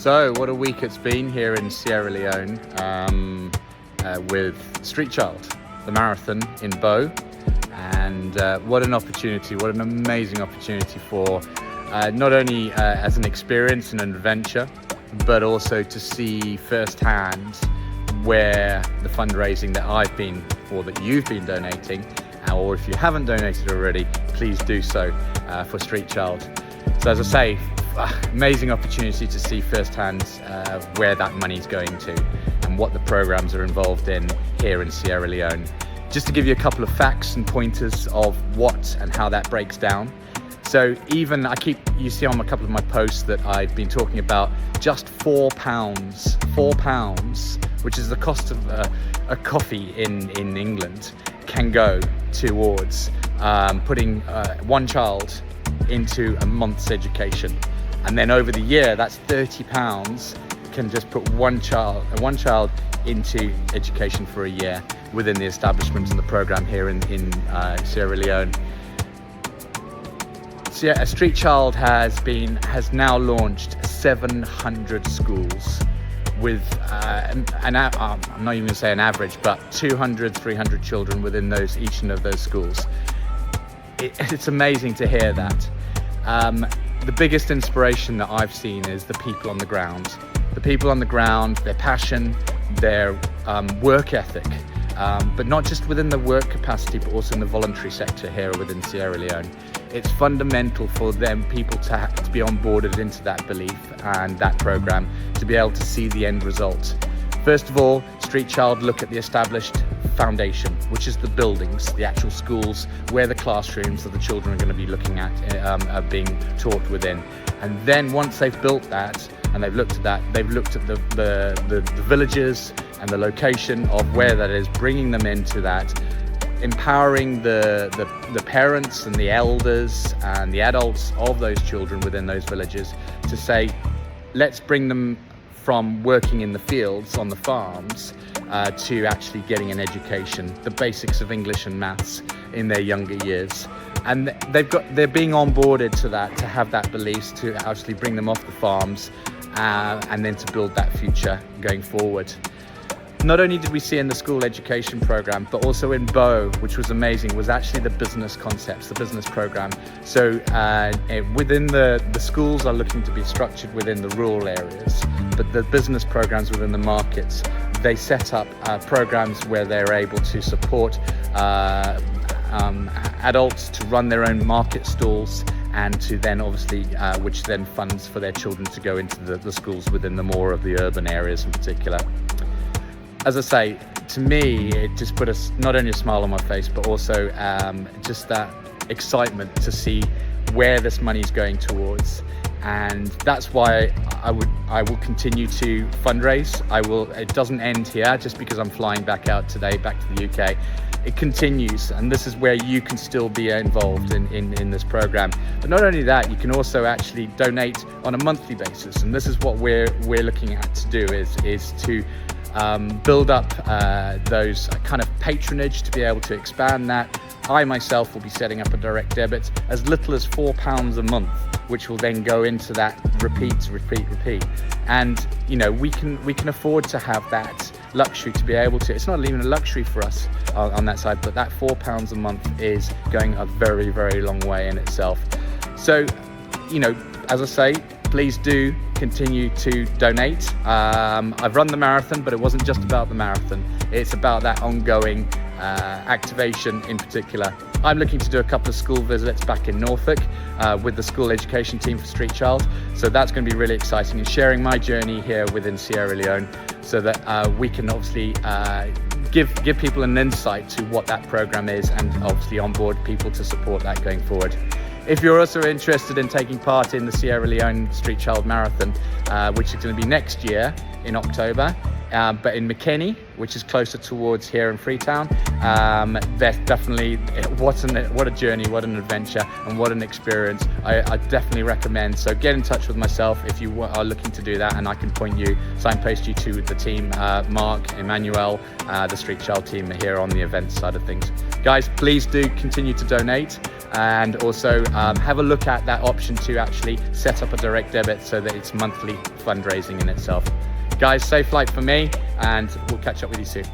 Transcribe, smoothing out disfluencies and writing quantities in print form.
So what a week it's been here in Sierra Leone with Street Child, the marathon in Bo. And what an opportunity, what an amazing opportunity for not only as an experience and an adventure, but also to see firsthand where the fundraising that I've been, or that you've been donating, or if you haven't donated already, please do so for Street Child. So as I say, amazing opportunity to see firsthand where that money's going to and what the programs are involved in here in Sierra Leone. Just to give you a couple of facts and pointers of what and how that breaks down. So even you see on a couple of my posts that I've been talking about just £4, which is the cost of a coffee in England, can go towards putting one child into a month's education. And then over the year, that's £30, can just put one child into education for a year within the establishment and the program here in Sierra Leone. So yeah, Street Child has now launched 700 schools with I'm not even going to say an average, but 200, 300 children within each of those schools. It's amazing to hear that. The biggest inspiration that I've seen is the people on the ground. The people on the ground, their passion, their work ethic, but not just within the work capacity, but also in the voluntary sector here within Sierra Leone. It's fundamental for people to be onboarded into that belief and that program, to be able to see the end result. First of all, Street Child look at the established foundation, which is the buildings, the actual schools, where the classrooms that the children are going to be looking at are being taught within. And then once they've built that and they've looked at that, they've looked at the villages and the location of where that is, bringing them into that, empowering the parents and the elders and the adults of those children within those villages to say, let's bring them from working in the fields on the farms to actually getting an education, the basics of English and maths in their younger years. And they're being onboarded to that, to have that belief, to actually bring them off the farms and then to build that future going forward. Not only did we see in the school education program, but also in Bo, which was amazing, was actually the business concepts, the business program. So within the schools are looking to be structured within the rural areas, but the business programs within the markets, they set up programs where they're able to support adults to run their own market stalls, and to then obviously, which then funds for their children to go into the schools within the more of the urban areas in particular. As I say, to me, it just put not only a smile on my face, but also just that excitement to see where this money is going towards. And that's why I will continue to fundraise. It doesn't end here just because I'm flying back out today, back to the UK. It continues, and this is where you can still be involved in this program. But not only that, you can also actually donate on a monthly basis. And this is what we're looking at to do is to build up those kind of patronage, to be able to expand that. I myself will be setting up a direct debit as little as £4 a month, which will then go into that repeat. And you know, we can afford to have that luxury to be able to. It's not even a luxury for us on that side, but that £4 a month is going a very, very long way in itself. So, you know, as I say, please do continue to donate. I've run the marathon, but it wasn't just about the marathon. It's about that ongoing activation in particular. I'm looking to do a couple of school visits back in Norfolk with the school education team for Street Child. So that's going to be really exciting, and sharing my journey here within Sierra Leone, so that we can obviously give people an insight to what that program is, and obviously onboard people to support that going forward. If you're also interested in taking part in the Sierra Leone Street Child Marathon, which is going to be next year in October, but in McKinney, which is closer towards here in Freetown, there's definitely, what a journey, what an adventure, and what an experience. I definitely recommend. So get in touch with myself if you are looking to do that, and I can signpost you to the team, Mark, Emmanuel, the Street Child team here on the events side of things. Guys, please do continue to donate, and also have a look at that option to actually set up a direct debit so that it's monthly fundraising in itself. Guys, safe flight for me, and we'll catch up with you soon.